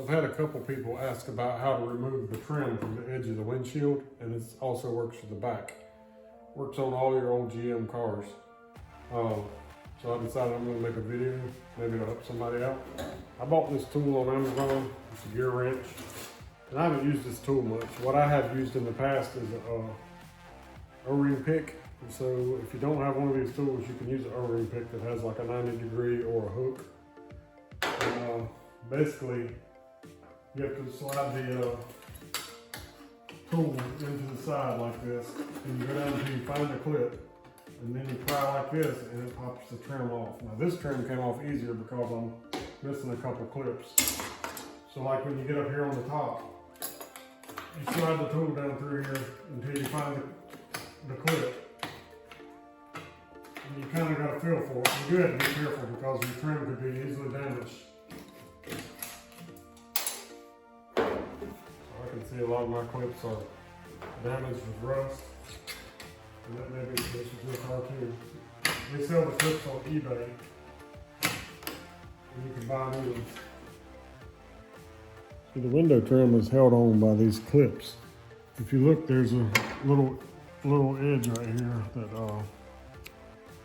I've had a couple people ask about how to remove the trim from the edge of the windshield, and it also works for the back. Works on all your old GM cars. So I decided I'm gonna make a video, maybe it'll help somebody out. I bought this tool on Amazon, it's a gear wrench, and I haven't used this tool much. What I have used in the past is a O-ring pick. And so if you don't have one of these tools, you can use an O-ring pick that has like a 90-degree or a hook. And, basically, you have to slide the tool into the side like this, and you go down until you find the clip, and then you pry like this, and it pops the trim off. Now this trim came off easier because I'm missing a couple clips. So like when you get up here on the top, you slide the tool down through here until you find the clip. And you kind of got a feel for it. You do have to be careful because your trim could be easily damaged. I can see a lot of my clips are damaged with rust, and that may be the case with your car too. They sell the clips on eBay, and you can buy new ones. See, the window trim is held on by these clips. If you look, there's a little edge right here that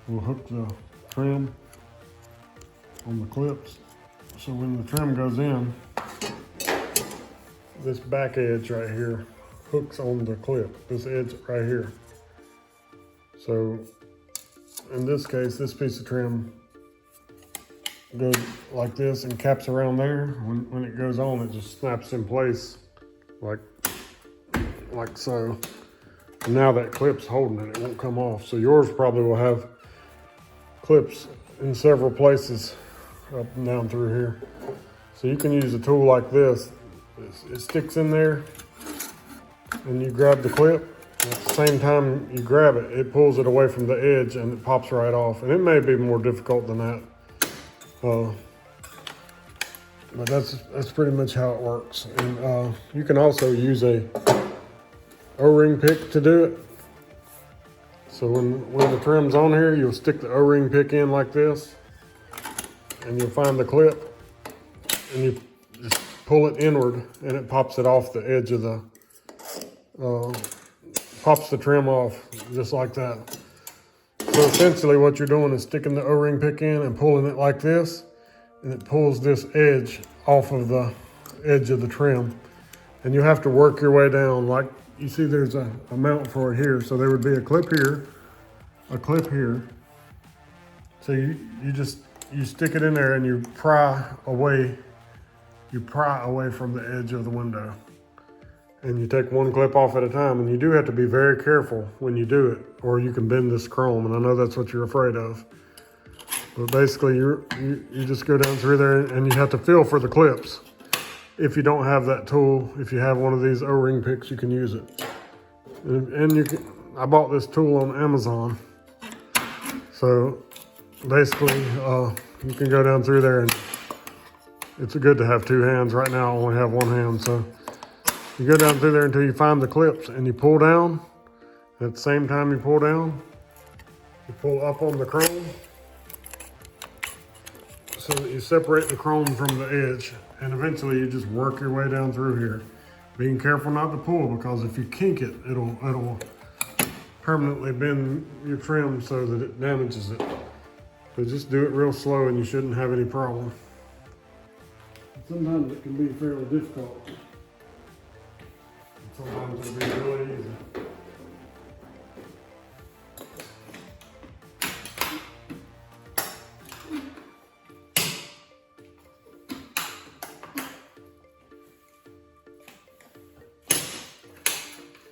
will hook the trim on the clips. So when the trim goes in, this back edge right here hooks on the clip, this edge right here. So in this case, this piece of trim goes like this and caps around there. When it goes on, it just snaps in place like so. And now that clip's holding it, it won't come off. So yours probably will have clips in several places up and down through here. So you can use a tool like this. It sticks in there, and you grab the clip. At the same time you grab it, it pulls it away from the edge and it pops right off. And it may be more difficult than that, but that's pretty much how it works. And you can also use a O-ring pick to do it. So when the trim's on here, you'll stick the O-ring pick in like this, and you'll find the clip, and you just pull it inward, and it pops it off the edge of the, pops the trim off just like that. So essentially what you're doing is sticking the O-ring pick in and pulling it like this, and it pulls this edge off of the edge of the trim. And you have to work your way down. Like you see there's a mount for it here. So there would be a clip here, a clip here. So you stick it in there and you pry away from the edge of the window. And you take one clip off at a time, and you do have to be very careful when you do it, or you can bend this chrome, and I know that's what you're afraid of. But basically, you just go down through there, and you have to feel for the clips. If you don't have that tool, if you have one of these O-ring picks, you can use it. And I bought this tool on Amazon. So basically, you can go down through there, and it's good to have two hands. Right now, I only have one hand, so. You go down through there until you find the clips, and you pull down. At the same time you pull down, you pull up on the chrome so that you separate the chrome from the edge, and eventually you just work your way down through here. Being careful not to pull, because if you kink it, it'll permanently bend your trim so that it damages it. So just do it real slow and you shouldn't have any problem. Sometimes it can be fairly difficult. Sometimes it'll be really easy.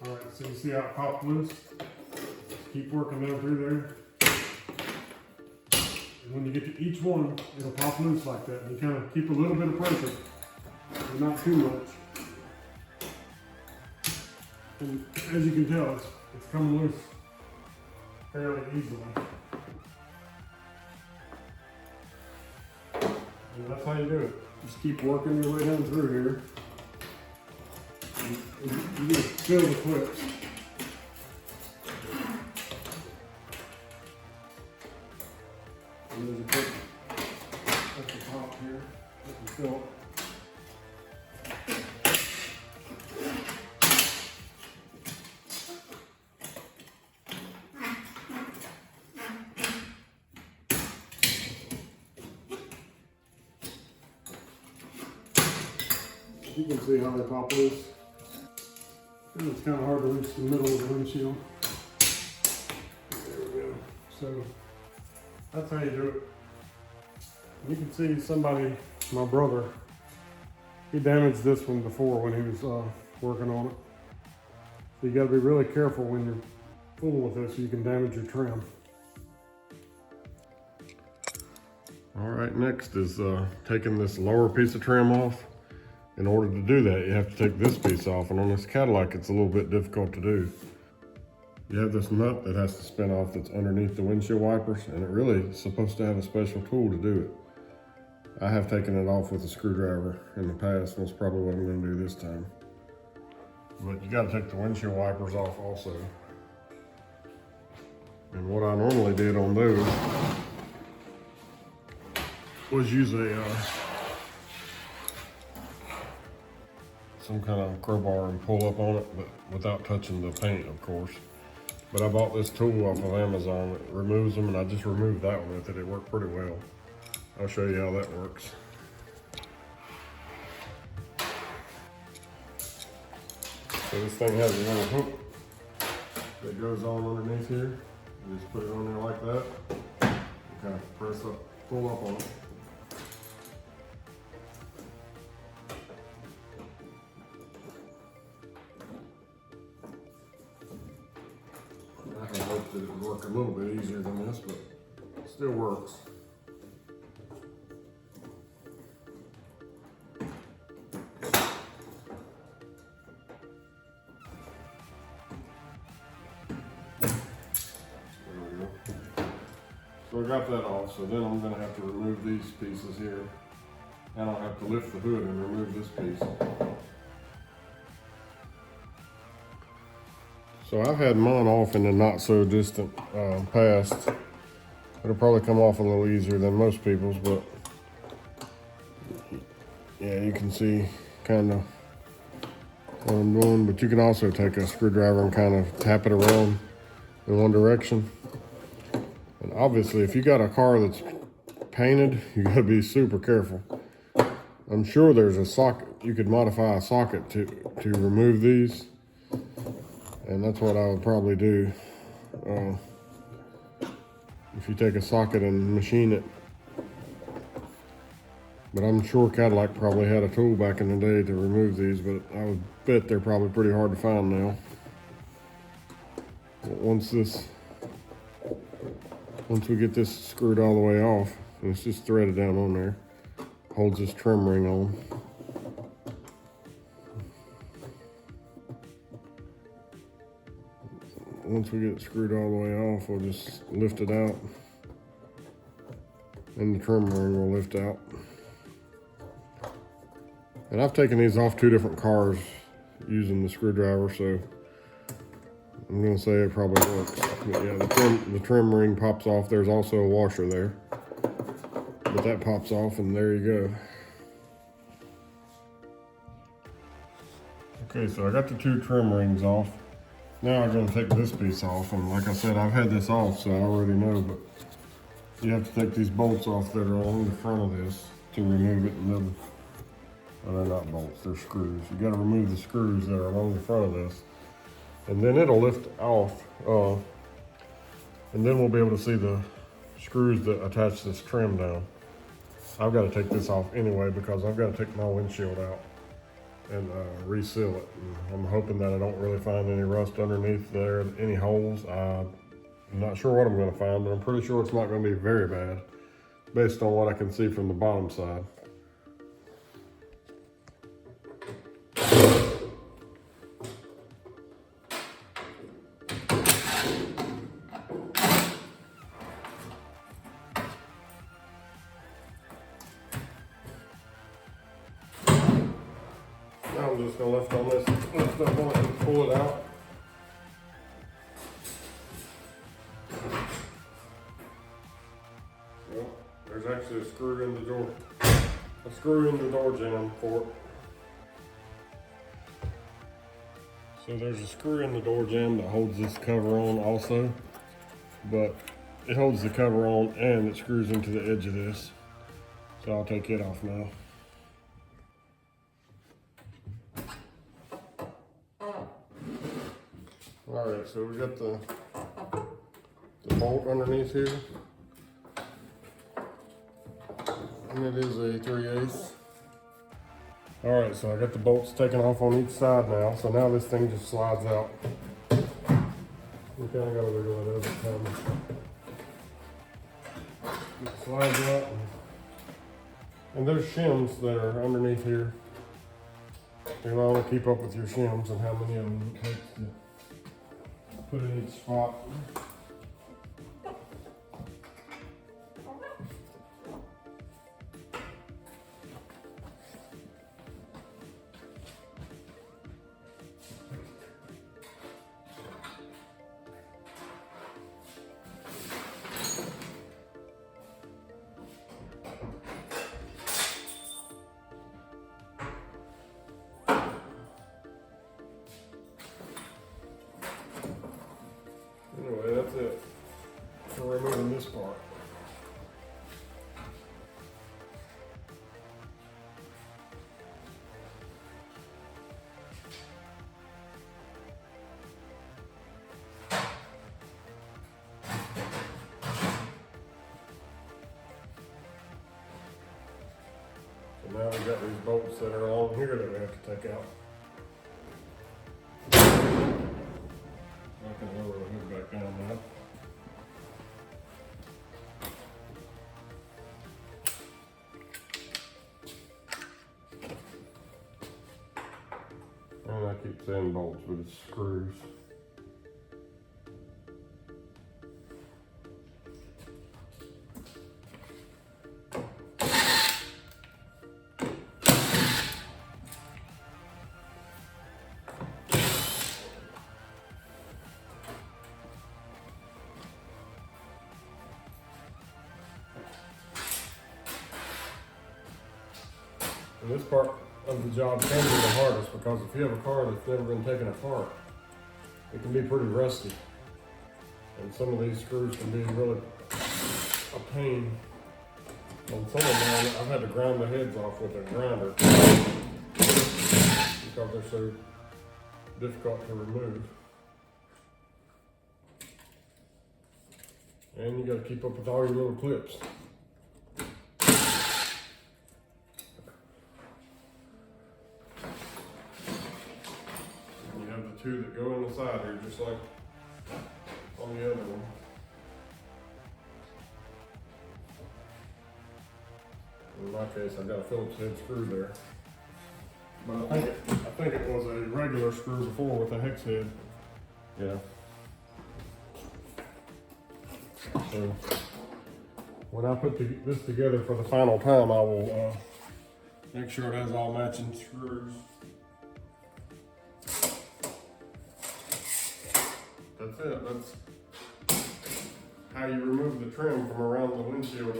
All right, so you see how it popped loose? Keep working down through there. And when you get to each one, it'll pop loose like that. And you kind of keep a little bit of pressure, but not too much. And as you can tell, it's coming loose fairly easily. And that's how you do it. Just keep working your way down through here. And you just fill the clips. And there's a clip at the top here that can fill it. you can see how they pop loose. And it's kind of hard to reach the middle of the windshield. There we go. So that's how you do it. You can see somebody, my brother, he damaged this one before when he was working on it. So you got to be really careful when you're fooling with this, so you can damage your trim. All right, next is taking this lower piece of trim off. In order to do that, you have to take this piece off, and on this Cadillac, it's a little bit difficult to do. You have this nut that has to spin off that's underneath the windshield wipers, and it really is supposed to have a special tool to do it. I have taken it off with a screwdriver in the past, and that's probably what I'm gonna do this time. But you gotta take the windshield wipers off also. And what I normally did on those was use some kind of crowbar and pull up on it, but without touching the paint, of course. But I bought this tool off of Amazon that removes them, and I just removed that one with it. It worked pretty well. I'll show you how that works. So this thing has a little hook that goes on underneath here. You just put it on there like that. And kind of press up, pull up on it. I hoped that it would work a little bit easier than this, but it still works. So I got that off, so then I'm going to have to remove these pieces here. And I'll have to lift the hood and remove this piece. So I've had mine off in the not so distant past. It'll probably come off a little easier than most people's, but yeah, you can see kind of what I'm doing. But you can also take a screwdriver and kind of tap it around in one direction. And obviously, if you got a car that's painted, you gotta be super careful. I'm sure there's a socket, you could modify a socket to remove these. And that's what I would probably do. If you take a socket and machine it. But I'm sure Cadillac probably had a tool back in the day to remove these, but I would bet they're probably pretty hard to find now. But once we get this screwed all the way off, and it's just threaded down on there, holds this trim ring on. Once we get it screwed all the way off, we'll just lift it out, and the trim ring will lift out. And I've taken these off 2 different cars using the screwdriver, so I'm gonna say it probably works. But yeah, the trim ring pops off. There's also a washer there, but that pops off, and there you go. Okay, so I got the 2 trim rings off. Now I'm gonna take this piece off, and like I said, I've had this off, so I already know, but you have to take these bolts off that are along the front of this to remove it, and then, well, they're not bolts, they're screws. You gotta remove the screws that are along the front of this, and then it'll lift off, and then we'll be able to see the screws that attach this trim down. I've gotta take this off anyway because I've gotta take my windshield out and reseal it. And I'm hoping that I don't really find any rust underneath there, any holes. I'm not sure what I'm gonna find, but I'm pretty sure it's not gonna be very bad based on what I can see from the bottom side. Now I'm just gonna lift up on it and pull it out. Well, there's actually a screw in the door. A screw in the door jamb for it. So there's a screw in the door jamb that holds this cover on also, but it holds the cover on and it screws into the edge of this. So I'll take it off now. Alright, so we got the bolt underneath here. And it is a 3/8. Alright, so I got the bolts taken off on each side now. So now this thing just slides out. We kind of got to wiggle it every time. It slides out. And there's shims that are underneath here. You want to keep up with your shims and how many of them it takes to put in each spot. Anyway, that's it for removing this part. So now we've got these bolts that are on here that we have to take out. I can lower the hood back down now. And I keep saying bolts, but it's screws. And this part of the job can be the hardest because if you have a car that's never been taken apart, it can be pretty rusty. And some of these screws can be really a pain. On some of mine, I've had to grind the heads off with a grinder because they're so difficult to remove. And you got to keep up with all your little clips. Two that go in the side here, just like on the other one. In my case, I got a Phillips head screw there, but I think it was a regular screw before with a hex head. Yeah. So when I put this together for the final time, I will make sure it has all matching screws. That's it. That's how you remove the trim from around the windshield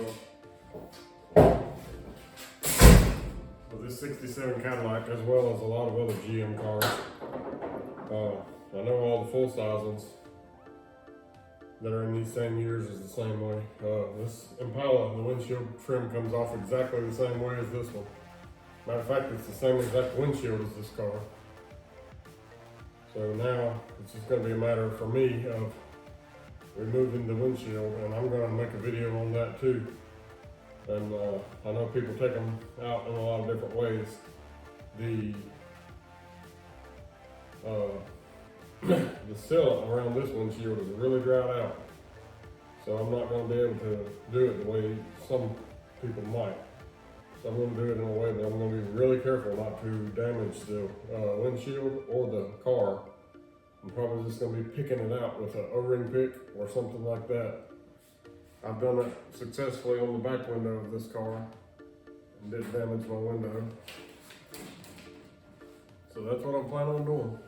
of this 67 Cadillac, as well as a lot of other GM cars. I know all the full-size ones that are in these same years is the same way. This Impala, the windshield trim comes off exactly the same way as this one. Matter of fact, it's the same exact windshield as this car. So now it's just going to be a matter for me of removing the windshield, and I'm going to make a video on that too. And I know people take them out in a lot of different ways. The sill around this windshield is really dried out, so I'm not going to be able to do it the way some people might. So I'm going to do it in a way that I'm going to be really careful not to damage the windshield or the car. I'm probably just going to be picking it out with an O-ring pick or something like that. I've done it successfully on the back window of this car and didn't damage my window. So that's what I'm planning on doing.